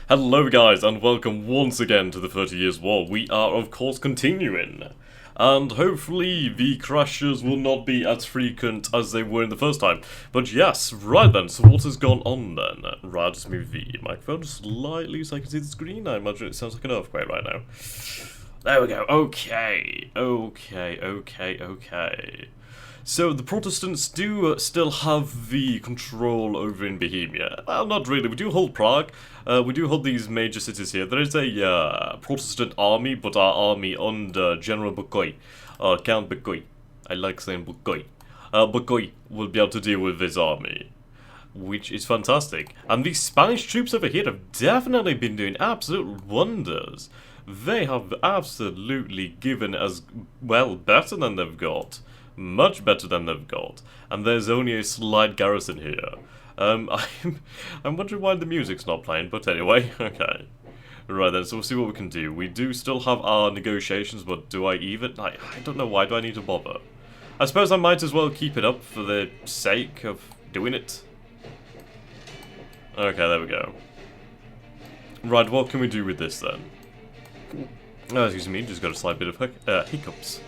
Hello guys, and welcome once again to the 30 Years War. We are of course continuing. And hopefully the crashes will not be as frequent as they were in the first time. But yes, right then, so what has gone on then? Right, just move the microphone slightly so I can see the screen. I imagine it sounds like an earthquake right now. There we go, okay. So the Protestants do still have the control over in Bohemia. Well, not really. We do hold Prague. We do hold these major cities here. There is a Protestant army, but our army under General Bukoy, Count Bukoy. I like saying Bukoy. Bukoy will be able to deal with this army, which is fantastic. And these Spanish troops over here have definitely been doing absolute wonders. They have absolutely given as well better than they've got. Much better than they've got, and there's only a slight garrison here. I'm wondering why the music's not playing, but anyway, okay. Right then, so we'll see what we can do. We do still have our negotiations, but do I even? I don't know, why do I need to bother? I suppose I might as well keep it up for the sake of doing it. Okay, there we go. Right, what can we do with this then? Excuse me, just got a slight bit of hiccups.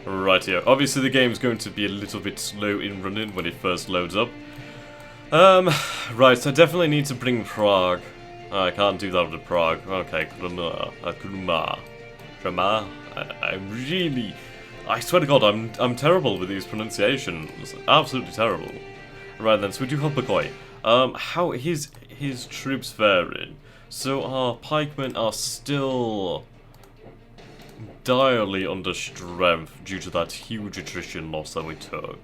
Right here. Obviously the game's going to be a little bit slow in running when it first loads up. Right, so I definitely need to bring Prague. I can't do that with Prague. Okay, Kruma. I swear to God, I'm terrible with these pronunciations. Absolutely terrible. Right then, so we do have Bagoy. How his troops faring? So our pikemen are still direly under strength due to that huge attrition loss that we took.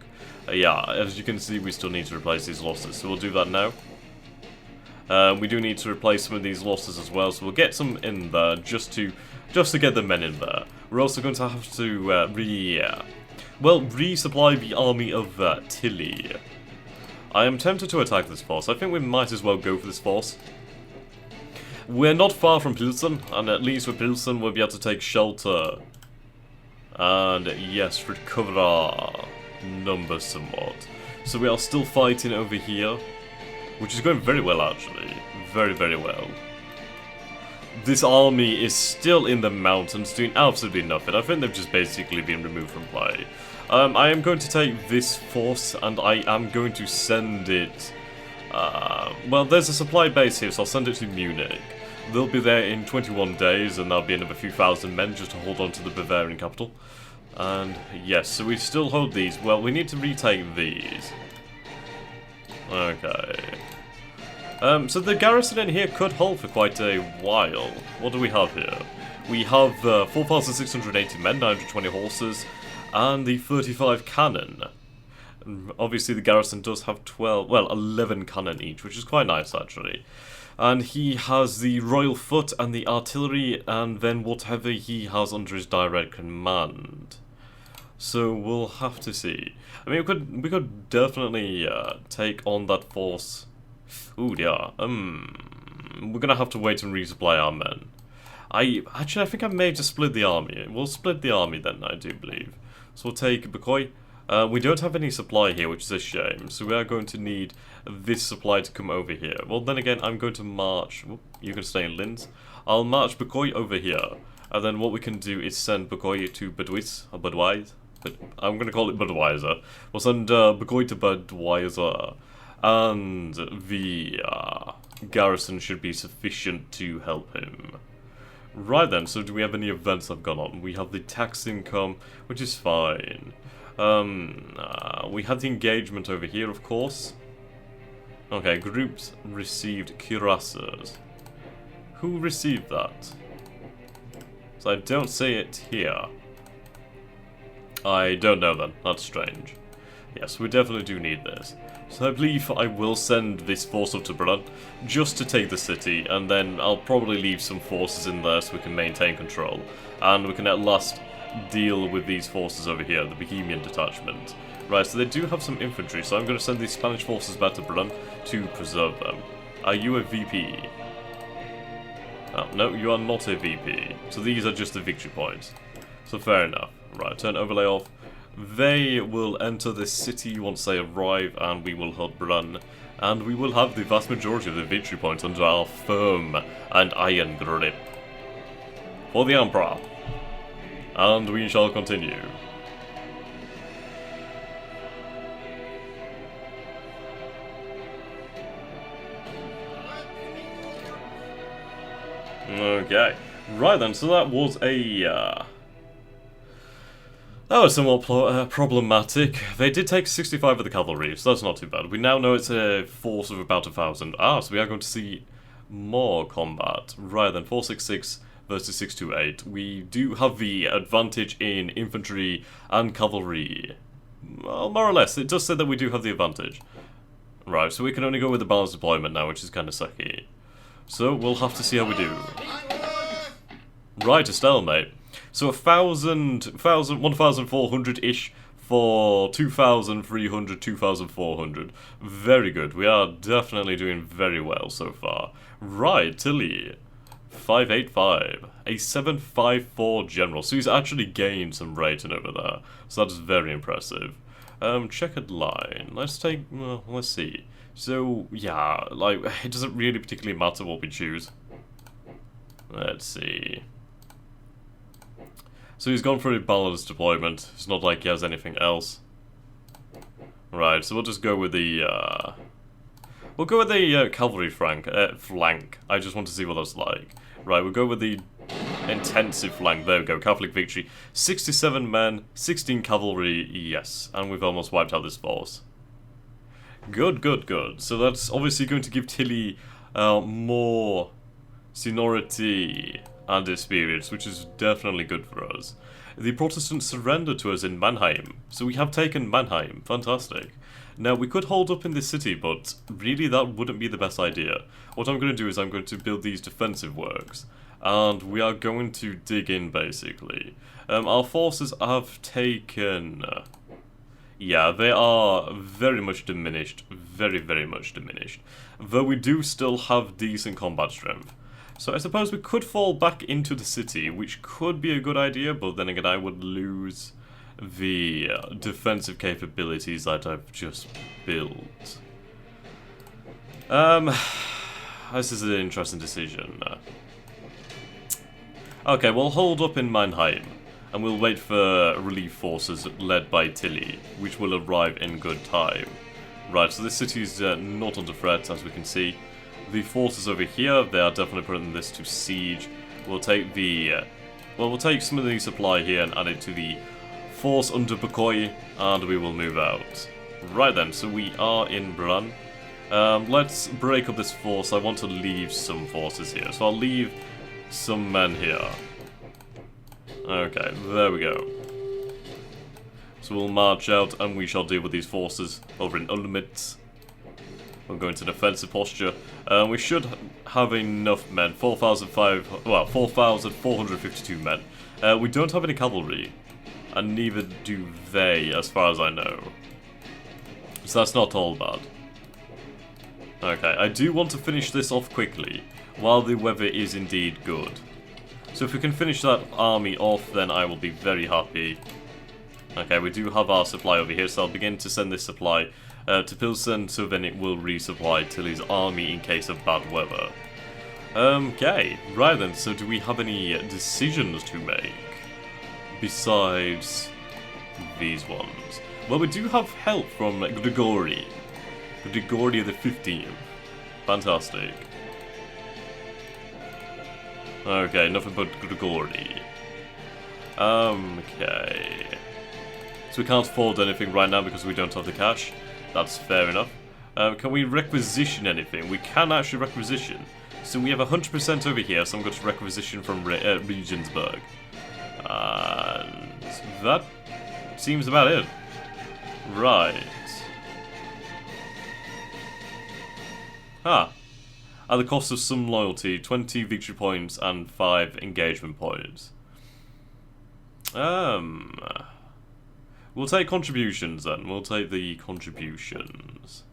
Yeah, as you can see, we still need to replace these losses, so we'll do that now. We do need to replace some of these losses as well, so we'll get some in there just to get the men in there. We're also going to have to resupply the army of Tilly. I am tempted to attack this force. I think we might as well go for this force. We're not far from Pilsen, and at least with Pilsen we'll be able to take shelter. And yes, recover our numbers somewhat. So we are still fighting over here, which is going very well actually. Very, very well. This army is still in the mountains doing absolutely nothing. I think they've just basically been removed from play. I am going to take this force and I am going to send it... well, there's a supply base here, so I'll send it to Munich. They'll be there in 21 days, and there'll be another few thousand men just to hold on to the Bavarian capital. And yes, so we still hold these. Well, we need to retake these. Okay. So the garrison in here could hold for quite a while. What do we have here? We have 4,680 men, 920 horses, and the 35 cannon. Obviously the garrison does have 11 cannon each, which is quite nice actually. And he has the royal foot and the artillery, and then whatever he has under his direct command. So we'll have to see. I mean, we could definitely take on that force. Ooh, yeah. We're gonna have to wait and resupply our men. I think I may just split the army. We'll split the army then, I do believe. So we'll take Bakoy. We don't have any supply here, which is a shame, so we are going to need this supply to come over here. Well, then again, I'm going to march... You can stay in Linz. I'll march Bakoy over here, and then what we can do is send Bakoy to Budweiser. But I'm going to call it Budweiser. We'll send Bakoy to Budweiser, and the garrison should be sufficient to help him. Right then, so do we have any events that have gone on? We have the tax income, which is fine. We had the engagement over here, of course. Okay, groups received cuirassiers. Who received that? So I don't see it here. I don't know then, that's strange. Yes, we definitely do need this. So I believe I will send this force up to Brunn, just to take the city, and then I'll probably leave some forces in there so we can maintain control. And we can at last deal with these forces over here, the Bohemian detachment. Right, so they do have some infantry, so I'm going to send these Spanish forces back to Brunn to preserve them. Are you a VP? Oh, no, you are not a VP. So these are just the victory points. So fair enough. Right, turn overlay off. They will enter the city once they arrive, and we will run. And we will have the vast majority of the victory points under our firm and iron grip. For the Emperor. And we shall continue. Okay, right then, so that was that was somewhat problematic. They did take 65 of the cavalry, so that's not too bad. We now know it's a force of about 1,000. Ah, so we are going to see more combat. Right then, 466 versus 628. We do have the advantage in infantry and cavalry. Well, more or less, it does say that we do have the advantage. Right, so we can only go with the balanced deployment now, which is kind of sucky. So we'll have to see how we do. Right, a stalemate. So 1,400-ish for 2,300, 2,400. Very good. We are definitely doing very well so far. Right, Tilly. 585. A 754 general. So he's actually gained some rating over there. So that's very impressive. Checkered line. Let's take... well, let's see. So, yeah, like, it doesn't really particularly matter what we choose. Let's see. So he's gone for a balanced deployment. It's not like he has anything else. Right, so we'll just go with the, we'll go with the cavalry flank. I just want to see what that's like. Right, we'll go with the intensive flank. There we go, Catholic victory. 67 men, 16 cavalry, yes. And we've almost wiped out this force. Good, good, good. So that's obviously going to give Tilly more seniority and experience, which is definitely good for us. The Protestants surrendered to us in Mannheim, so we have taken Mannheim. Fantastic. Now, we could hold up in this city, but really that wouldn't be the best idea. What I'm going to do is I'm going to build these defensive works, and we are going to dig in, basically. Our forces have taken... yeah, they are very much diminished. Very, very much diminished. Though we do still have decent combat strength. So I suppose we could fall back into the city, which could be a good idea, but then again I would lose the defensive capabilities that I've just built. This is an interesting decision. Okay, we'll hold up in Mannheim, and we'll wait for relief forces led by Tilly, which will arrive in good time. Right, so this city is not under threat, as we can see. The forces over here, they are definitely putting this to siege. We'll take the... well, we'll take some of the supply here and add it to the force under Bukoy, and we will move out. Right then, so we are in Brunn. Let's break up this force. I want to leave some forces here, so I'll leave some men here. Okay, there we go. So we'll march out, and we shall deal with these forces over in Ulmitz. We'll go into defensive posture. We should have enough men. 4,452 men. We don't have any cavalry, and neither do they, as far as I know. So that's not all bad. Okay, I do want to finish this off quickly, while the weather is indeed good. So if we can finish that army off, then I will be very happy. Okay, we do have our supply over here, so I'll begin to send this supply to Pilsen, so then it will resupply Tilly's army in case of bad weather. Okay, right then, so do we have any decisions to make besides these ones? Well, we do have help from Grigori the 15th. Fantastic. Okay, nothing but Grigori. Okay. So we can't afford anything right now because we don't have the cash. That's fair enough. Can we requisition anything? We can actually requisition. So we have 100% over here, so I'm going to requisition from Regensburg. And that seems about it. Right. Ah. At the cost of some loyalty, 20 victory points and 5 engagement points. We'll take contributions then. We'll take the contributions.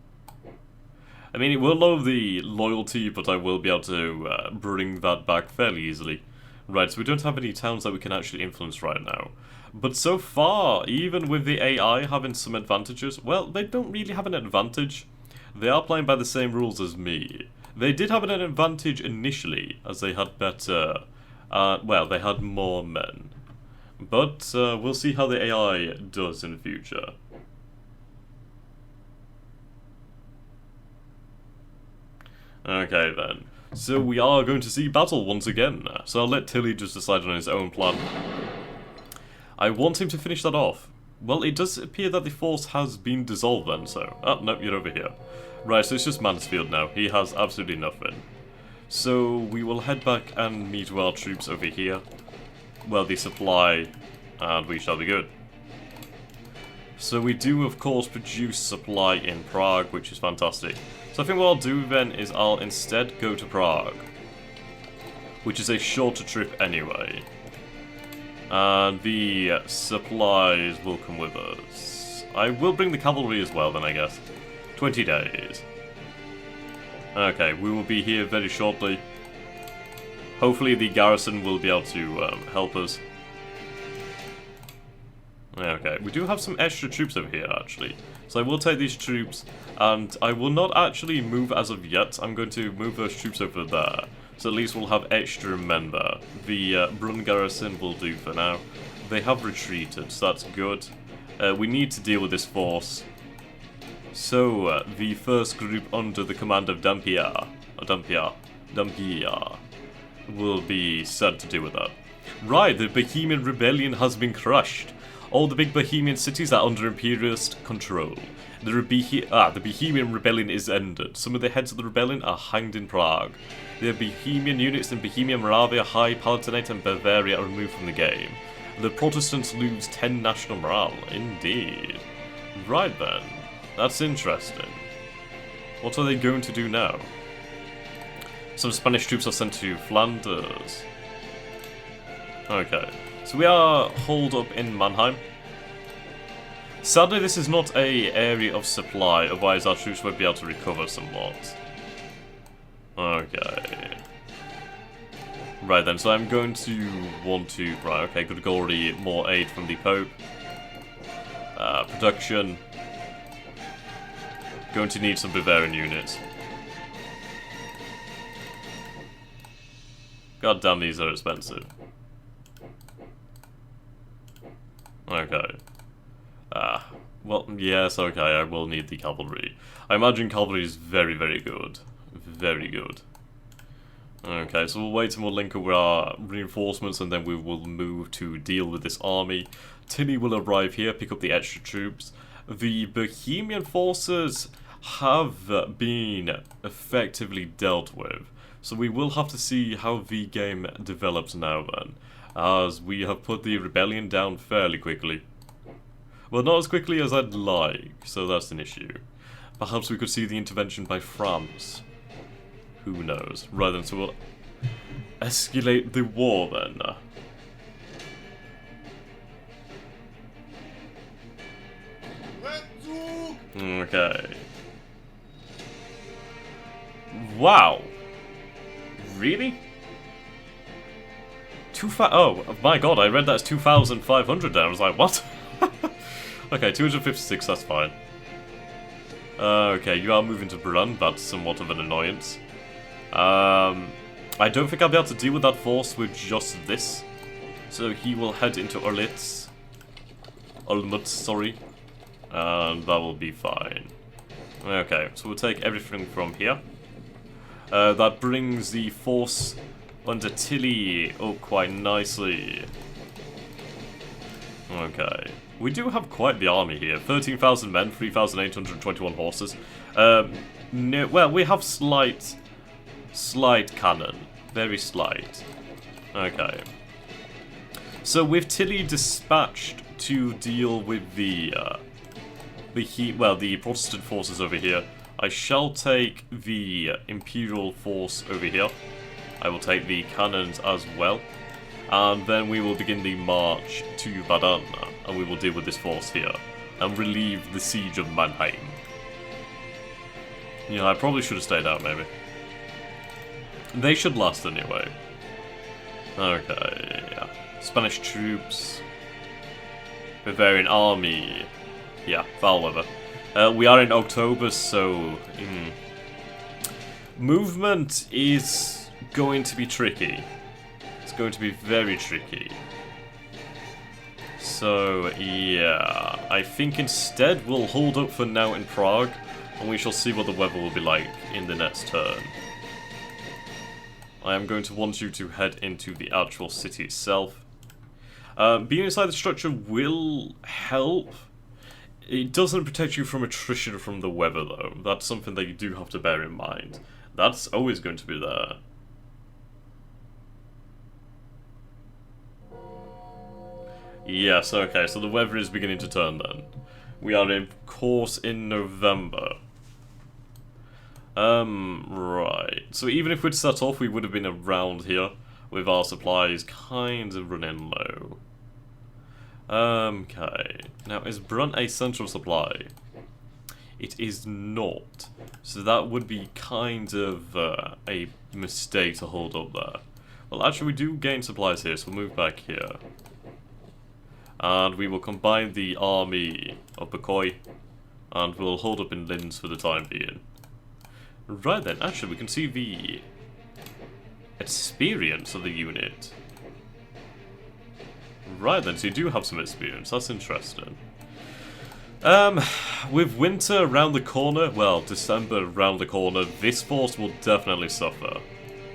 I mean, it will lower the loyalty, but I will be able to bring that back fairly easily. Right, so we don't have any towns that we can actually influence right now. But so far, even with the AI having some advantages, well, they don't really have an advantage. They are playing by the same rules as me. They did have an advantage initially, as they had better... well, they had more men. But we'll see how the AI does in the future. Okay then. So we are going to see battle once again. So I'll let Tilly just decide on his own plan. I want him to finish that off. Well, it does appear that the force has been dissolved then, so... Oh, no, you're over here. Right, so it's just Mansfield now. He has absolutely nothing. So we will head back and meet our troops over here. Well, the supply, and we shall be good. So we do, of course, produce supply in Prague, which is fantastic. So I think what I'll do then is I'll instead go to Prague, which is a shorter trip anyway. And the supplies will come with us. I will bring the cavalry as well then, I guess. 20 days. Okay, we will be here very shortly. Hopefully the garrison will be able to help us. Okay, we do have some extra troops over here actually. So I will take these troops, and I will not actually move as of yet. I'm going to move those troops over there. So at least we'll have extra men there. The Brunn garrison will do for now. They have retreated, so that's good. We need to deal with this force. So, the first group under the command of Dampier will be sent to deal with that. Right, the Bohemian rebellion has been crushed. All the big Bohemian cities are under imperialist control. The Bohemian rebellion is ended. Some of the heads of the rebellion are hanged in Prague. The Bohemian units in Bohemia, Moravia, High Palatinate and Bavaria are removed from the game. The Protestants lose 10 national morale. Indeed. Right then. That's interesting. What are they going to do now? Some Spanish troops are sent to Flanders. Okay. So we are holed up in Mannheim. Sadly, this is not an area of supply, otherwise our troops would be able to recover somewhat. Okay. Right then, so I'm going to want to... Right, okay, good, already more aid from the Pope. Production. Going to need some Bavarian units. God damn, these are expensive. Okay. Well, yes, okay, I will need the cavalry. I imagine cavalry is very, very good. Very good. Okay, so we'll wait and we'll link up with our reinforcements and then we will move to deal with this army. Tilly will arrive here, pick up the extra troops. The Bohemian forces have been effectively dealt with. So we will have to see how the game develops now then, as we have put the rebellion down fairly quickly. Well, not as quickly as I'd like, so that's an issue. Perhaps we could see the intervention by France. Who knows? Right then, so we'll escalate the war then. Okay. Wow. Really? Oh my god, I read that as 2,500 there. I was like, what? Okay, 256, that's fine. Okay, you are moving to Brunn, that's somewhat of an annoyance. I don't think I'll be able to deal with that force with just this. So he will head into Olmut, sorry. And that will be fine. Okay, so we'll take everything from here. That brings the force under Tilly up quite nicely. Okay. We do have quite the army here. 13,000 men, 3,821 horses. No, well, we have slight cannon. Very slight. Okay. So with Tilly dispatched to deal with the Protestant forces over here, I shall take the Imperial force over here. I will take the cannons as well. And then we will begin the march to Baden, and we will deal with this force here, and relieve the siege of Mannheim. Yeah, I probably should have stayed out, maybe. They should last anyway. Okay, yeah. Spanish troops. Bavarian army. Yeah, foul weather. We are in October, so... movement is going to be tricky. It's going to be very tricky. So, yeah, I think instead we'll hold up for now in Prague, and we shall see what the weather will be like in the next turn. I am going to want you to head into the actual city itself. Being inside the structure will help. It doesn't protect you from attrition from the weather, though. That's something that you do have to bear in mind. That's always going to be there. Yes, okay, so the weather is beginning to turn then. We are, of course, in November. Right. So even if we'd set off, we would have been around here with our supplies kind of running low. Okay. Now, is Brunt a central supply? It is not. So that would be kind of a mistake to hold up there. Well, actually, we do gain supplies here, so we'll move back here. And we will combine the army of Bakoi, and we'll hold up in Linz for the time being. Right then, actually, we can see the experience of the unit. Right then, so you do have some experience, that's interesting. With winter around the corner, well, December around the corner, this force will definitely suffer.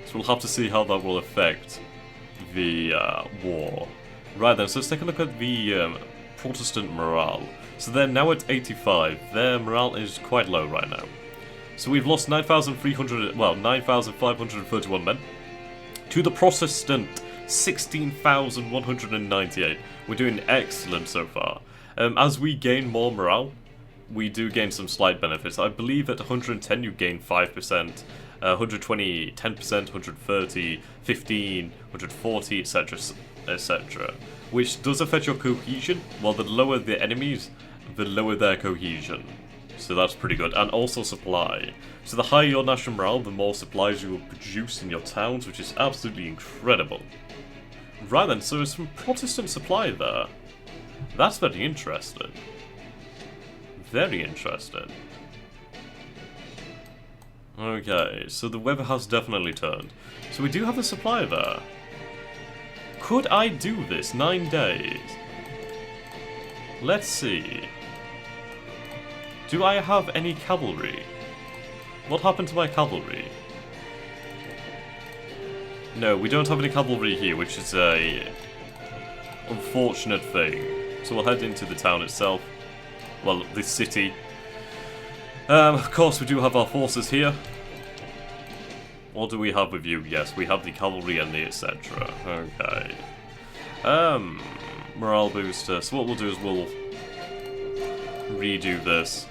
So we'll have to see how that will affect the war. Right then, so let's take a look at the Protestant morale. So they're now at 85. Their morale is quite low right now. So we've lost 9,531 men. To the Protestant, 16,198. We're doing excellent so far. As we gain more morale, we do gain some slight benefits. I believe at 110 you gain 5%, 120, 10%, 130, 15, 140, etc, etc. Which does affect your cohesion, while the lower the enemies, the lower their cohesion. So that's pretty good. And also supply. So the higher your national morale, the more supplies you will produce in your towns, which is absolutely incredible. Right then, so there's some Protestant supply there. That's very interesting. Very interesting. Okay, so the weather has definitely turned. So we do have a supply there. Could I do this? 9 days. Let's see. Do I have any cavalry? What happened to my cavalry? No, we don't have any cavalry here, which is a unfortunate thing. So we'll head into the town itself. Well, the city. Of course, we do have our forces here. What do we have with you? Yes, we have the cavalry and the etc. Okay. Morale booster. So what we'll do is we'll redo this.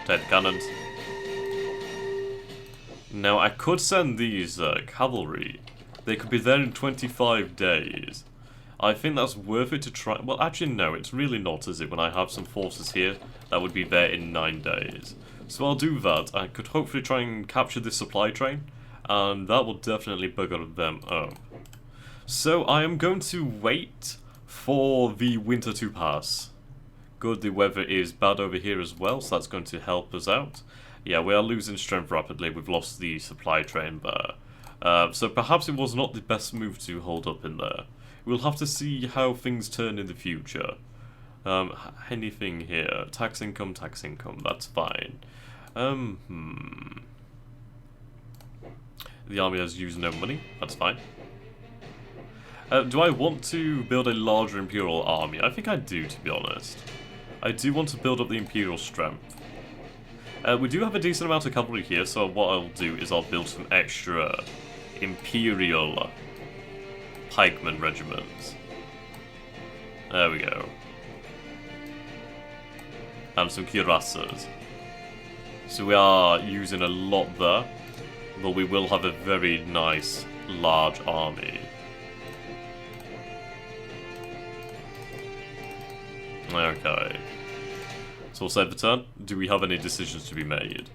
Take the cannons. Now, I could send these cavalry. They could be there in 25 days. I think that's worth it to try. Well, actually, no, it's really not, is it? When I have some forces here, that would be there in 9 days. So I'll do that. I could hopefully try and capture this supply train, and that will definitely bugger them up. So I am going to wait for the winter to pass. Good, the weather is bad over here as well, so that's going to help us out. Yeah, we are losing strength rapidly. We've lost the supply train there. So perhaps it was not the best move to hold up in there. We'll have to see how things turn in the future. Anything here? Tax income, that's fine. The army has used no money, that's fine. Do I want to build a larger imperial army? I think I do, to be honest. I do want to build up the imperial strength. We do have a decent amount of cavalry here, so what I'll do is I'll build some extra imperial pikeman regiments. There we go. And some cuirassiers. So we are using a lot there, but we will have a very nice, large army. Okay. So we'll save the turn. Do we have any decisions to be made?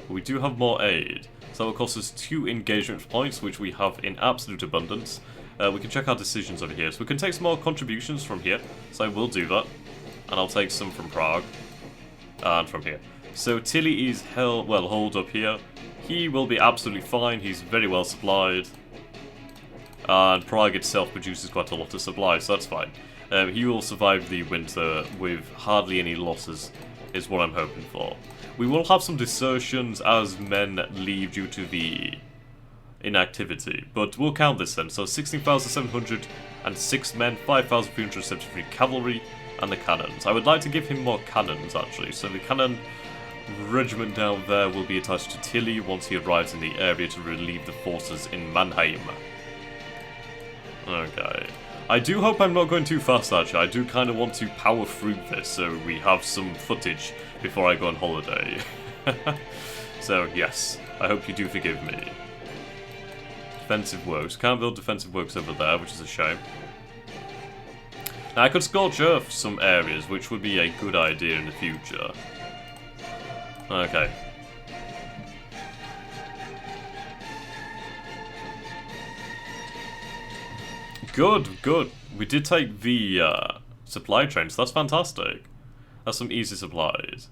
We do have more aid. So that will cost us 2 engagement points, which we have in absolute abundance. We can check our decisions over here. So we can take some more contributions from here. So I will do that. And I'll take some from Prague. And from here. So Tilly is holed up here. He will be absolutely fine. He's very well supplied. And Prague itself produces quite a lot of supply, so that's fine. He will survive the winter with hardly any losses, is what I'm hoping for. We will have some desertions as men leave due to the inactivity, but we'll count this then. So 16,706 men, 5,373 cavalry, and the cannons. I would like to give him more cannons, actually. So the cannon regiment down there will be attached to Tilly once he arrives in the area to relieve the forces in Mannheim. Okay. I do hope I'm not going too fast, actually. I do kind of want to power through this so we have some footage before I go on holiday. So, yes. I hope you do forgive me. Defensive works. Can't build defensive works over there, which is a shame. Now, I could scorch earth some areas, which would be a good idea in the future. Okay. Good, good. We did take the supply train, so that's fantastic. That's some easy supplies.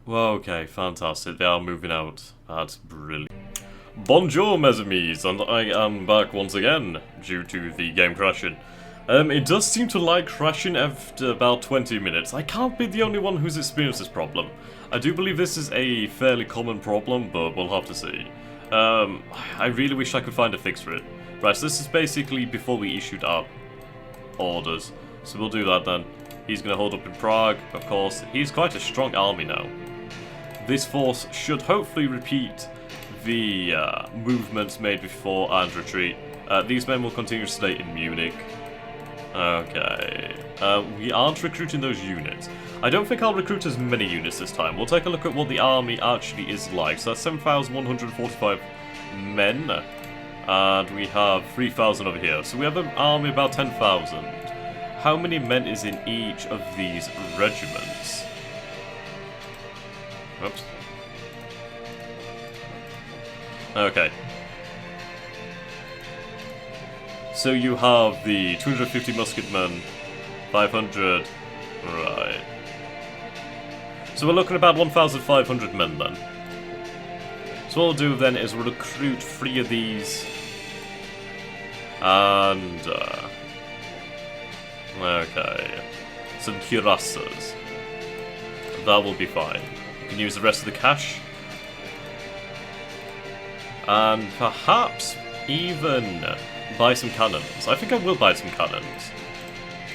Well, okay, fantastic. They are moving out. That's brilliant. Bonjour, mes amis, and I am back once again due to the game crashing. It does seem to like crashing after about 20 minutes. I can't be the only one who's experienced this problem. I do believe this is a fairly common problem, but we'll have to see. I really wish I could find a fix for it. Right, so this is basically before we issued our orders. So we'll do that then. He's going to hold up in Prague, of course. He's quite a strong army now. This force should hopefully repeat the movements made before and retreat. These men will continue to stay in Munich. Okay. We aren't recruiting those units. I don't think I'll recruit as many units this time. We'll take a look at what the army actually is like. So that's 7,145 men. And we have 3,000 over here. So we have an army of about 10,000. How many men is in each of these regiments? Oops. Okay. So you have the 250 musketmen, 500... Right. So we're looking at about 1,500 men then. So what we'll do then is we'll recruit 3 of these. And... okay. Some cuirassiers. That will be fine. You can use the rest of the cash. And perhaps even buy some cannons. I think I will buy some cannons.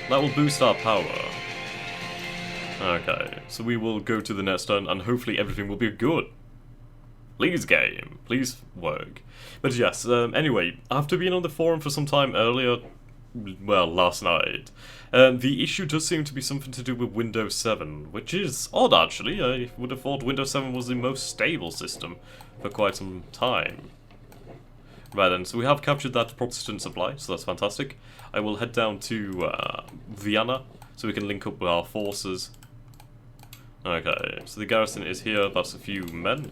That will boost our power. Okay, so we will go to the next turn and hopefully everything will be good. Please game, please work. But yes, anyway, after being on the forum for some time earlier, well, last night, the issue does seem to be something to do with Windows 7, which is odd actually. I would have thought Windows 7 was the most stable system for quite some time. Right then, so we have captured that Protestant supply, so that's fantastic. I will head down to Vienna, so we can link up with our forces. Okay, so the garrison is here, that's a few men.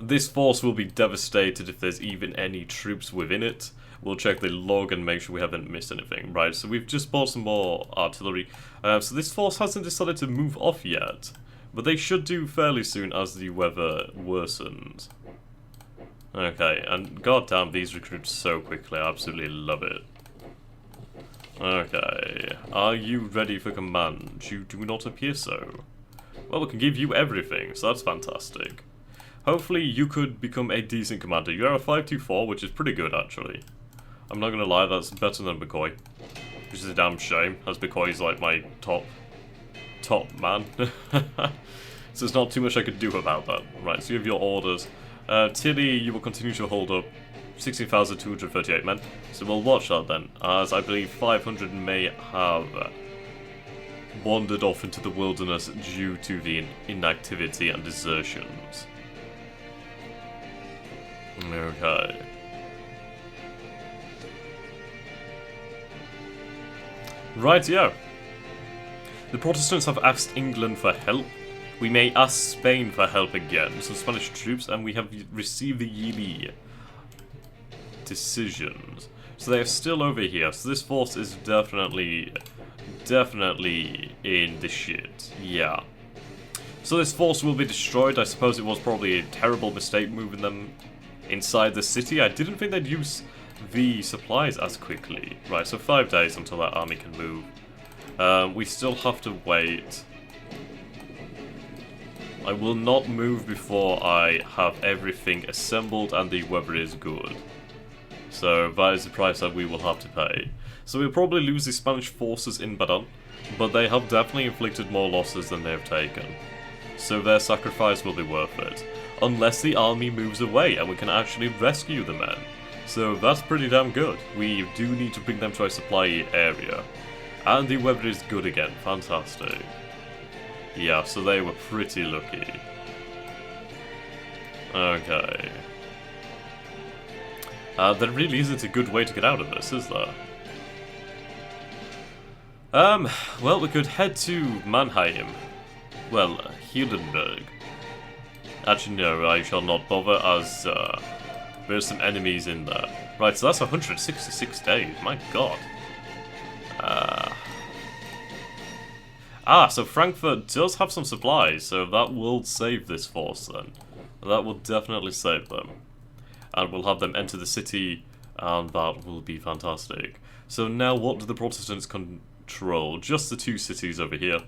This force will be devastated if there's even any troops within it. We'll check the log and make sure we haven't missed anything. Right, so we've just bought some more artillery. So this force hasn't decided to move off yet. But they should do fairly soon as the weather worsens. Okay, and goddamn, these recruit so quickly. I absolutely love it. Okay, are you ready for command? You do not appear so. Well, we can give you everything, so that's fantastic. Hopefully you could become a decent commander. You are a 524, which is pretty good actually. I'm not gonna lie, that's better than McCoy. Which is a damn shame, as McCoy is like my top man. So there's not too much I could do about that. Right, so you have your orders. Tilly, you will continue to hold up 16,238 men. So we'll watch that then, as I believe 500 may have wandered off into the wilderness due to the inactivity and desertions. Okay. Right, yeah. The Protestants have asked England for help. We may ask Spain for help again, some Spanish troops, and we have received the yearly decisions. So they are still over here, so this force is definitely in the shit. Yeah. So this force will be destroyed. I suppose it was probably a terrible mistake moving them inside the city. I didn't think they'd use the supplies as quickly. Right, so 5 days until that army can move. We still have to wait. I will not move before I have everything assembled and the weather is good. So that is the price that we will have to pay. So we'll probably lose the Spanish forces in Badon, but they have definitely inflicted more losses than they have taken. So their sacrifice will be worth it. Unless the army moves away and we can actually rescue the men. So that's pretty damn good. We do need to bring them to a supply area. And the weather is good again. Fantastic. Yeah, so they were pretty lucky. Okay. There really isn't a good way to get out of this, is there? Well, we could head to Mannheim. Well, Hildenberg. Actually, no, I shall not bother, as there's some enemies in there. Right, so that's 166 days, my god. So Frankfurt does have some supplies, so that will save this force then. That will definitely save them. And we'll have them enter the city, and that will be fantastic. So now what do the Protestants control? Just the 2 cities over here,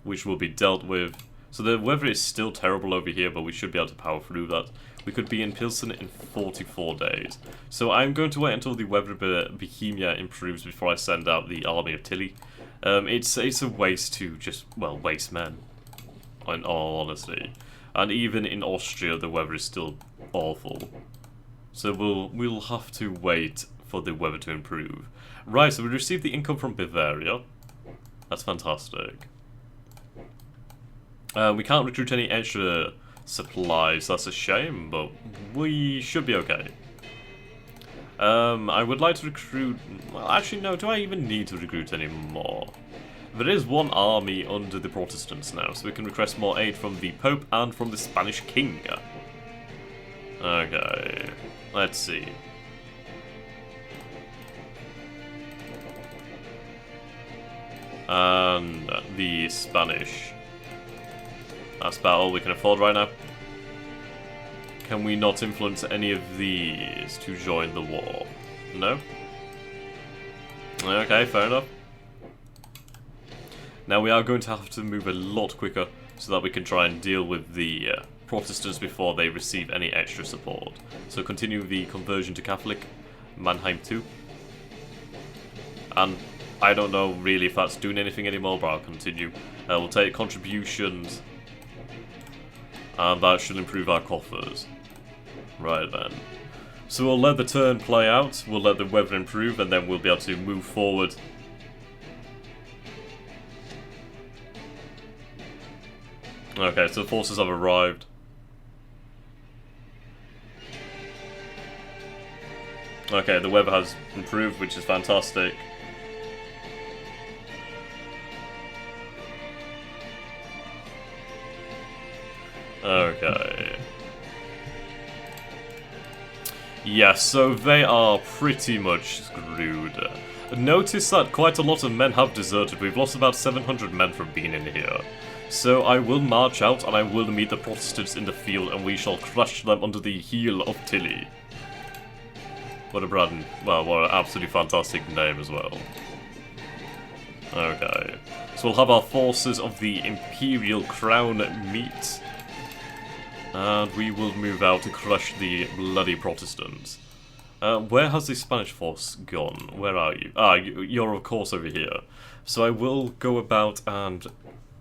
which will be dealt with. So the weather is still terrible over here, but we should be able to power through that. We could be in Pilsen in 44 days. So I'm going to wait until the weather Bohemia improves before I send out the army of Tilly. It's a waste to just, well, waste men, in all honesty. And even in Austria, the weather is still awful. So we'll have to wait for the weather to improve. Right, so we received the income from Bavaria. That's fantastic. We can't recruit any extra supplies, that's a shame, but we should be okay. I would like to recruit... Well, actually, no, do I even need to recruit any more? There is one army under the Protestants now, so we can request more aid from the Pope and from the Spanish King. Okay, let's see. And the Spanish. That's about all we can afford right now. Can we not influence any of these to join the war? No? Okay, fair enough. Now we are going to have to move a lot quicker so that we can try and deal with the Protestants before they receive any extra support. So continue the conversion to Catholic, Mannheim 2. And I don't know really if that's doing anything anymore, but I'll continue. We'll take contributions, and that should improve our coffers. Right then. So we'll let the turn play out, we'll let the weather improve, and then we'll be able to move forward. Okay, so the forces have arrived. Okay, the weather has improved, which is fantastic. Okay. Yeah, so they are pretty much screwed. Notice that quite a lot of men have deserted. We've lost about 700 men from being in here. So I will march out and I will meet the Protestants in the field and we shall crush them under the heel of Tilly. What what an absolutely fantastic name as well. Okay. So we'll have our forces of the Imperial Crown meet. And we will move out to crush the bloody Protestants. Where has the Spanish force gone? Where are you? Ah, you're of course over here. So I will go about and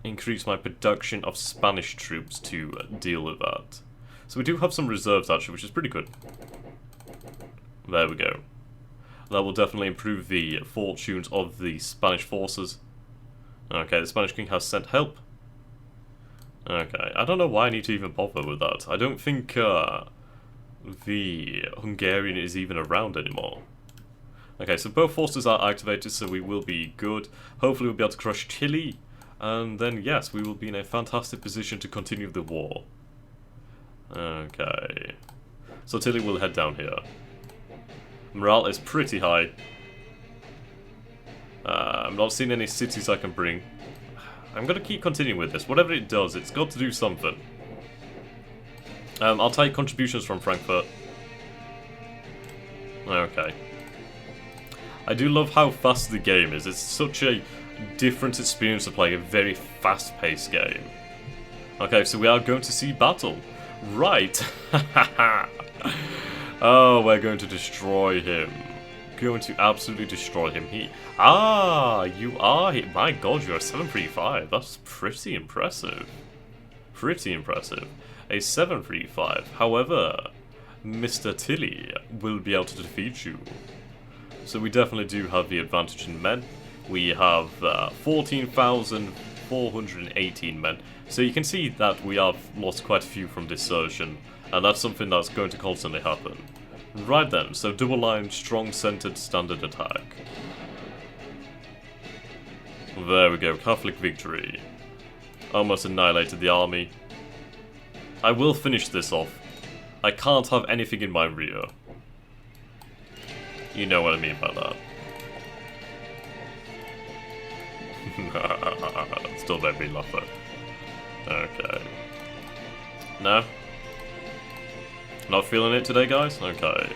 increase my production of Spanish troops to deal with that. So we do have some reserves actually, which is pretty good. There we go. That will definitely improve the fortunes of the Spanish forces. Okay, the Spanish king has sent help. Okay, I don't know why I need to even bother with that. I don't think the Hungarian is even around anymore. Okay, so both forces are activated, so we will be good. Hopefully we'll be able to crush Tilly, and then yes, we will be in a fantastic position to continue the war. Okay, so Tilly will head down here. Morale is pretty high. I'm not seeing any cities I can bring. I'm gonna keep continuing with this. Whatever it does, it's got to do something. I'll take contributions from Frankfurt. Okay. I do love how fast the game is. It's such a different experience of playing a very fast-paced game. Okay, so we are going to see battle. Right. Oh, we're going to destroy him. Going to absolutely destroy him. You are here. My god, you're a 735. That's pretty impressive. Pretty impressive. A 735. However, Mr. Tilly will be able to defeat you. So we definitely do have the advantage in men. We have 14,418 men. So you can see that we have lost quite a few from desertion. And that's something that's going to constantly happen. Right then, so double line, strong centered standard attack. There we go, Catholic victory. Almost annihilated the army. I will finish this off. I can't have anything in my rear. You know what I mean by that. Still made me laugh though. Okay. No? Not feeling it today, guys? Okay.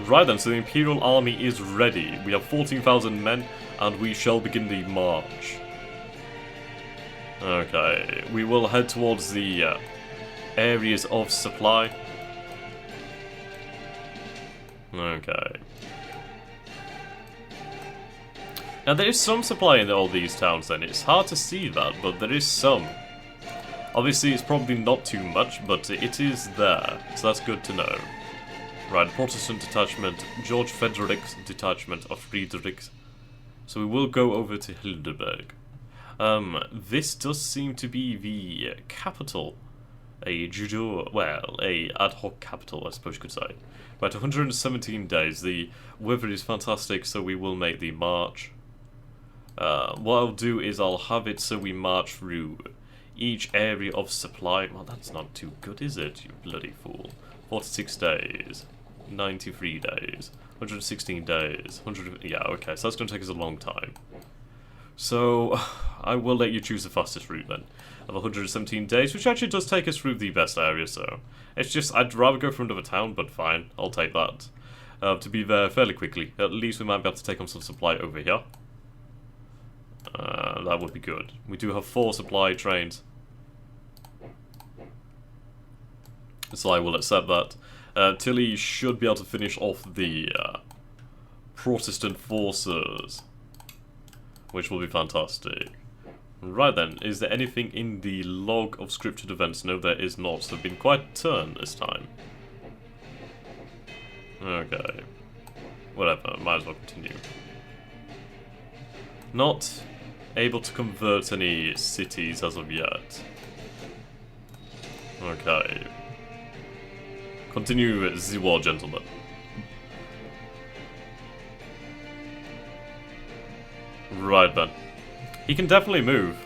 Right then, so the Imperial Army is ready. We have 14,000 men, and we shall begin the march. Okay. We will head towards the areas of supply. Okay. Now, there is some supply in all these towns then. It's hard to see that, but there is some. Obviously, it's probably not too much, but it is there, so that's good to know. Right, Protestant detachment, George Frederick's detachment of Friedrichs. So we will go over to Hildeberg. This does seem to be the capital. A ad hoc capital, I suppose you could say. Right, 117 days. The weather is fantastic, so we will make the march. What I'll do is I'll have it so we march through each area of supply. Well, that's not too good, is it, you bloody fool? 46 days, 93 days, 116 days, 100... Yeah, okay, so that's going to take us a long time. So, I will let you choose the fastest route then, of 117 days, which actually does take us through the best area, so... It's just, I'd rather go for another town, but fine, I'll take that. To be there fairly quickly. At least we might be able to take on some supply over here. That would be good. We do have 4 supply trains. So I will accept that. Tilly should be able to finish off the Protestant forces, which will be fantastic. Right then, is there anything in the log of scriptured events? No, there is not. So they've been quite a turn this time. Okay. Whatever, might as well continue. Not able to convert any cities as of yet. Okay. Continue the war, gentlemen. Right then. He can definitely move.